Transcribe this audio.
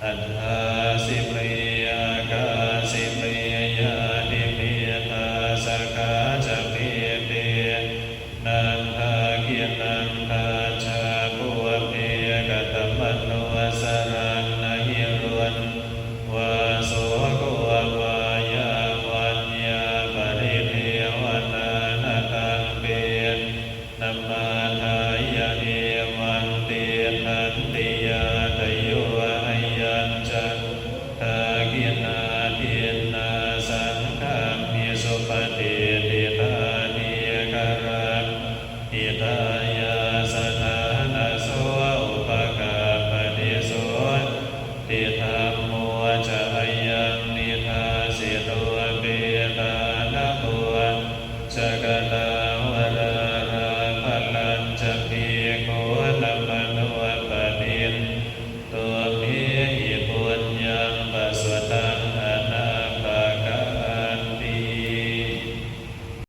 อัฏฐาสิปริยากาสิปริยญาติปิยตาสกาจะปิยเตนันทากินันทาชาภูวะเพยกตมัโนสรังนหิรุนวาโสโกวายาวันยาปริเทวนานาคังเปนัมมาทายาเอวันเตทันติยาตโยอายัญจันทากินาทินาสังฆามิสุปฏิทิตานิกรังทิตายาสถานะโสอุปกาปฏิโสทิตา